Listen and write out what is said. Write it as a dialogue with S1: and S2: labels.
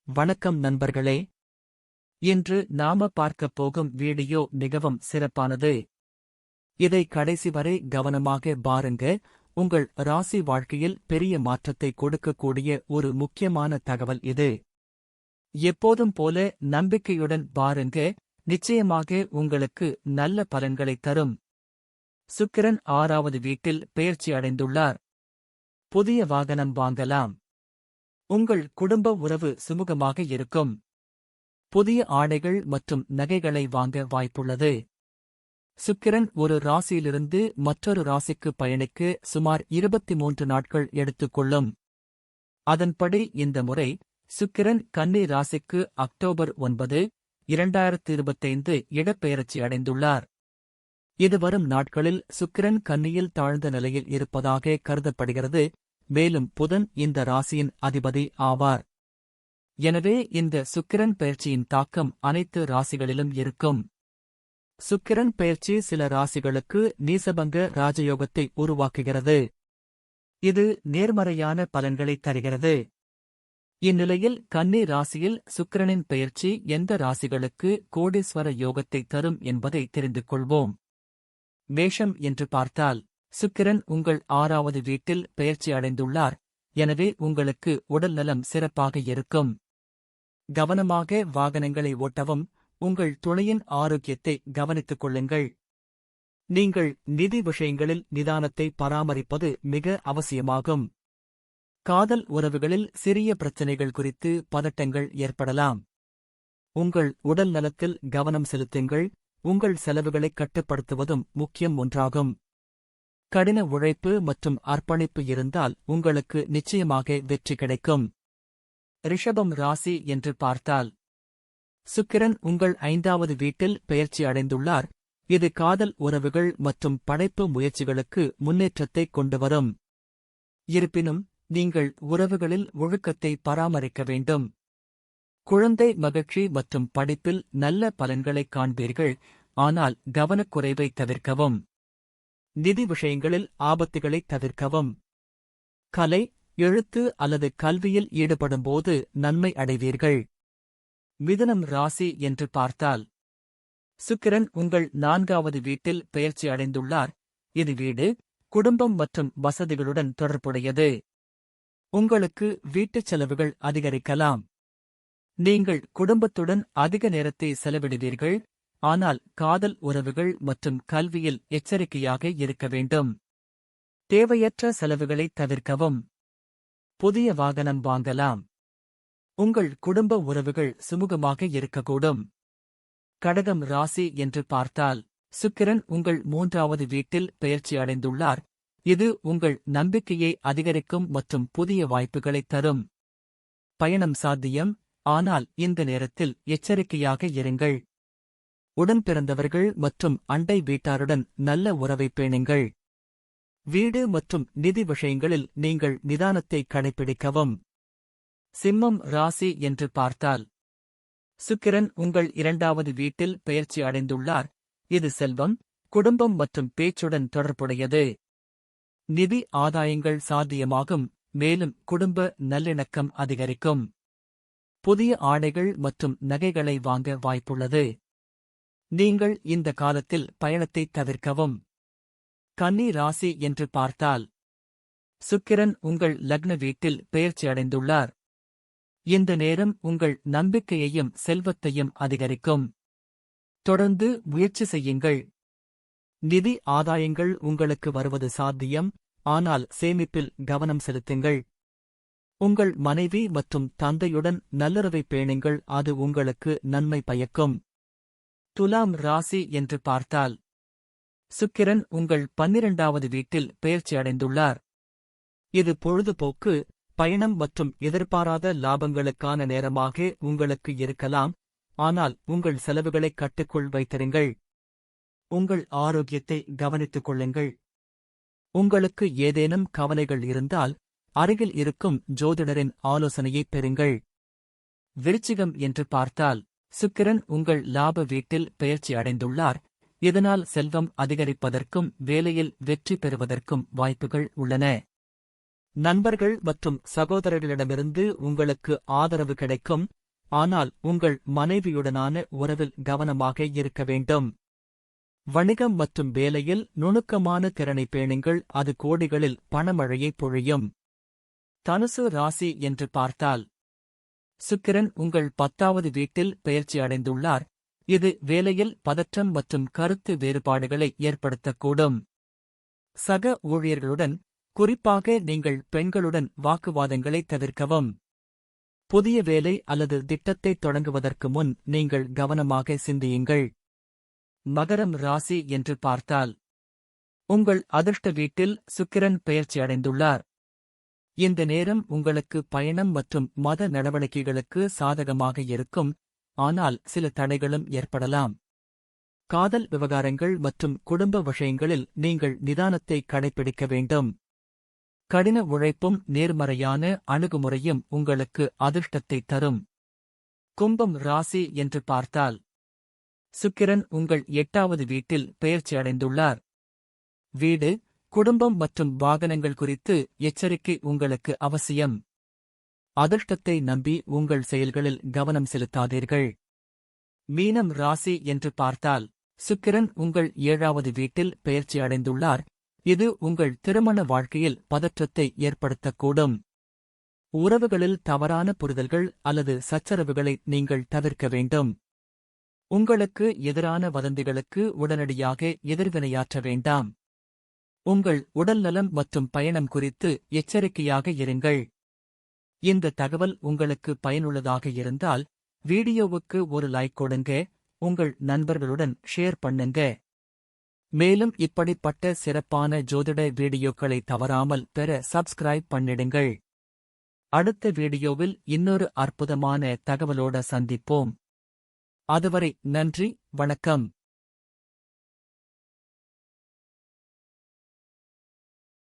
S1: வணக்கம் நண்பர்களே. இன்று நாம பார்க்கப் போகும் வீடியோ மிகவும் சிறப்பானது. இதை கடைசி வரை கவனமாக பாருங்க. உங்கள் ராசி வாழ்க்கையில் பெரிய மாற்றத்தை கொடுக்கக்கூடிய ஒரு முக்கியமான தகவல் இது. எப்போதும் போல நம்பிக்கையுடன் பாருங்க, நிச்சயமாக உங்களுக்கு நல்ல பலன்களை தரும். சுக்கிரன் 6வது வீட்டில் பெயர்ச்சி அடைந்துள்ளார். புதிய வாகனம் வாங்கலாம். உங்கள் குடும்ப உறவு சுமூகமாக இருக்கும். புதிய ஆடைகள் மற்றும் நகைகளை வாங்க வாய்ப்புள்ளது. சுக்கிரன் ஒரு ராசியிலிருந்து மற்றொரு ராசிக்கு பயணிக்க சுமார் 23 நாட்கள் எடுத்துக்கொள்ளும். அதன்படி இந்த முறை சுக்கிரன் கன்னி ராசிக்கு அக்டோபர் 9, 2025 இடப்பெயர்ச்சி அடைந்துள்ளார். இது வரும் நாட்களில் சுக்கிரன் கன்னியில் தாழ்ந்த நிலையில் இருப்பதாக கருதப்படுகிறது. மேலும் புதன் இந்த ராசியின் அதிபதி ஆவார். எனவே இந்த சுக்கிரன் பெயர்ச்சியின் தாக்கம் அனைத்து ராசிகளிலும் இருக்கும். சுக்கிரன் பெயர்ச்சி சில ராசிகளுக்கு நீசபங்க ராஜயோகத்தை உருவாக்குகிறது. இது நேர்மறையான பலன்களை தருகிறது. இந்நிலையில் கன்னி ராசியில் சுக்கிரனின் பெயர்ச்சி எந்த ராசிகளுக்கு கோடீஸ்வர யோகத்தை தரும் என்பதை தெரிந்து கொள்வோம். மேஷம் என்று பார்த்தால், சுக்கிரன் உங்கள் 6வது வீட்டில் பெயர்ச்சி அடைந்துள்ளார். எனவே உங்களுக்கு உடல்நலம் சிறப்பாக இருக்கும். கவனமாக வாகனங்களை ஓட்டவும், உங்கள் துணையின் ஆரோக்கியத்தை கவனித்துக் கொள்ளுங்கள். நீங்கள் நிதி விஷயங்களில் நிதானத்தை பராமரிப்பது மிக அவசியமாகும். காதல் உறவுகளில் சிறிய பிரச்சினைகள் குறித்து பதட்டங்கள் ஏற்படலாம். உங்கள் உடல் நலத்தில் கவனம் செலுத்துங்கள். உங்கள் செலவுகளை கட்டுப்படுத்துவதும் முக்கியம் ஒன்றாகும். கடின உழைப்பு மற்றும் அர்ப்பணிப்பு இருந்தால் உங்களுக்கு நிச்சயமாக வெற்றி கிடைக்கும். ரிஷபம் ராசி என்று பார்த்தால், சுக்கிரன் உங்கள் 5வது வீட்டில் பெயர்ச்சி அடைந்துள்ளார். இது காதல் உறவுகள் மற்றும் படைப்பு முயற்சிகளுக்கு முன்னேற்றத்தை கொண்டுவரும். இருப்பினும் நீங்கள் உறவுகளில் ஒழுக்கத்தை பராமரிக்க வேண்டும். குழந்தை மகிழ்ச்சி மற்றும் படிப்பில் நல்ல பலன்களைக் காண்பீர்கள். ஆனால் கவனக்குறைவை தவிர்க்கவும். நிதி விஷயங்களில் ஆபத்துகளை தவிர்க்கவும். கலை, எழுத்து அல்லது கல்வியில் ஈடுபடும்போது நன்மை அடைவீர்கள். மிதுனம் ராசி என்று பார்த்தால், சுக்கிரன் உங்கள் 4வது வீட்டில் பெயர்ச்சி அடைந்துள்ளார். இது வீடு, குடும்பம் மற்றும் வசதிகளுடன் தொடர்புடையது. உங்களுக்கு வீட்டுச் செலவுகள் அதிகரிக்கலாம். நீங்கள் குடும்பத்துடன் அதிக நேரத்தை செலவிடுவீர்கள். ஆனால் காதல் உறவுகள் மற்றும் கல்வியில் எச்சரிக்கையாக இருக்க வேண்டும். தேவையற்ற செலவுகளை தவிர்க்கவும். புதிய வாகனம் வாங்கலாம். உங்கள் குடும்ப உறவுகள் சுமூகமாக இருக்கக்கூடும். கடகம் ராசி என்று பார்த்தால், சுக்கிரன் உங்கள் 3வது வீட்டில் பெயர்ச்சி அடைந்துள்ளார். இது உங்கள் நம்பிக்கையை அதிகரிக்கும் மற்றும் புதிய வாய்ப்புகளைத் தரும். பயணம் சாத்தியம், ஆனால் இந்த நேரத்தில் எச்சரிக்கையாக இருங்கள். உடன் பிறந்தவர்கள் மற்றும் அண்டை வீட்டாருடன் நல்ல உறவை பேணுங்கள். வீடு மற்றும் நிதி விஷயங்களில் நீங்கள் நிதானத்தை கடைப்பிடிக்கவும். சிம்மம் ராசி என்று பார்த்தால், சுக்கிரன் உங்கள் 2வது வீட்டில் பெயர்ச்சி அடைந்துள்ளார். இது செல்வம், குடும்பம் மற்றும் பேச்சுடன் தொடர்புடையது. நிதி ஆதாயங்கள் சாத்தியமாகும். மேலும் குடும்ப நல்லிணக்கம் அதிகரிக்கும். புதிய ஆடைகள் மற்றும் நகைகளை வாங்க வாய்ப்புள்ளது. நீங்கள் இந்த காலத்தில் பயணத்தை தவிர்க்கவும். கன்னி ராசி என்று பார்த்தால், சுக்கிரன் உங்கள் லக்ன வீட்டில் பெயர்ச்சி அடைந்துள்ளார். இந்த நேரம் உங்கள் நம்பிக்கையையும் செல்வத்தையும் அதிகரிக்கும். தொடர்ந்து முயற்சி செய்யுங்கள். நிதி ஆதாயங்கள் உங்களுக்கு வருவது சாத்தியம். ஆனால் சேமிப்பில் கவனம் செலுத்துங்கள். உங்கள் மனைவி மற்றும் தந்தையுடன் நல்லுறவை பேணுங்கள். அது உங்களுக்கு நன்மை பயக்கும். துலாம் ராசி என்று பார்த்தால், சுக்கிரன் உங்கள் 12வது வீட்டில் பெயர்ச்சி அடைந்துள்ளார். இது பொழுதுபோக்கு, பயணம் மற்றும் எதிர்பாராத லாபங்களுக்கான நேரமாக உங்களுக்கு இருக்கலாம். ஆனால் உங்கள் செலவுகளை கட்டுக்குள் வைத்திருங்கள். உங்கள் ஆரோக்கியத்தை கவனித்துக் கொள்ளுங்கள். உங்களுக்கு ஏதேனும் கவலைகள் இருந்தால் அருகில் இருக்கும் ஜோதிடரின் ஆலோசனையைப் பெறுங்கள். விருச்சிகம் என்று பார்த்தால், சுக்கிரன் உங்கள் லாப வீட்டில் பெயர்ச்சி அடைந்துள்ளார். இதனால் செல்வம் அதிகரிப்பதற்கும் வேலையில் வெற்றி பெறுவதற்கும் வாய்ப்புகள் உள்ளன. நண்பர்கள் மற்றும் சகோதரர்களிடமிருந்து உங்களுக்கு ஆதரவு கிடைக்கும், ஆனால் உங்கள் மனைவியுடனான உறவில் கவனமாக இருக்க வேண்டும். வணிகம் மற்றும் வேலையில் நுணுக்கமான திறனை பேணுங்கள், அது கோடிகளில் பணமழையை பொழியும். தனுசு ராசி என்று பார்த்தால், சுக்கிரன் உங்கள் 10வது வீட்டில் பெயர்ச்சி அடைந்துள்ளார். இது வேலையில் பதற்றம் மற்றும் கருத்து வேறுபாடுகளை ஏற்படுத்தக்கூடும். சக ஊழியர்களுடன், குறிப்பாக நீங்கள் பெண்களுடன் வாக்குவாதங்களை தவிர்க்கவும். புதிய வேலை அல்லது திட்டத்தை தொடங்குவதற்கு முன் நீங்கள் கவனமாக சிந்தியுங்கள். மகரம் ராசி என்று பார்த்தால், உங்கள் அதிர்ஷ்ட வீட்டில் சுக்கிரன் பெயர்ச்சி அடைந்துள்ளார். இந்த நேரம் உங்களுக்கு பயணம் மற்றும் மத நடவடிக்கைகளுக்கு சாதகமாக இருக்கும், ஆனால் சில தடைகளும் ஏற்படலாம். காதல் விவகாரங்கள் மற்றும் குடும்ப விஷயங்களில் நீங்கள் நிதானத்தை கடைப்பிடிக்க வேண்டும். கடின உழைப்பும் நேர்மறையான அணுகுமுறையும் உங்களுக்கு அதிர்ஷ்டத்தை தரும். கும்பம் ராசி என்று பார்த்தால், சுக்கிரன் உங்கள் 8வது வீட்டில் பெயர்ச்சி அடைந்துள்ளார். வீடு, குடும்பம் மற்றும் வாகனங்கள் குறித்து எச்சரிக்கை உங்களுக்கு அவசியம். அதிர்ஷ்டத்தை நம்பி உங்கள் செயல்களில் கவனம் செலுத்தாதீர்கள். மீனம் ராசி என்று பார்த்தால், சுக்கிரன் உங்கள் 7வது வீட்டில் பெயர்ச்சி அடைந்துள்ளார். இது உங்கள் திருமண வாழ்க்கையில் பதற்றத்தை ஏற்படுத்தக்கூடும். உறவுகளில் தவறான புரிதல்கள் அல்லது சச்சரவுகளை நீங்கள் தவிர்க்க வேண்டும். உங்களுக்கு எதிரான வதந்திகளுக்கு உடனடியாக எதிர்வினையாற்ற வேண்டாம். உங்கள் உடல்நலம் மற்றும் பயணம் குறித்து எச்சரிக்கையாக இருங்கள். இந்த தகவல் உங்களுக்கு பயனுள்ளதாக இருந்தால், வீடியோவுக்கு ஒரு லைக் கொடுங்க, உங்கள் நண்பர்களுடன் ஷேர் பண்ணுங்க. மேலும் இப்படிப்பட்ட சிறப்பான ஜோதிட வீடியோக்களை தவறாமல் பெற சப்ஸ்கிரைப் பண்ணிடுங்கள். அடுத்த வீடியோவில் இன்னொரு அற்புதமான தகவலோட சந்திப்போம். அதுவரை நன்றி, வணக்கம்.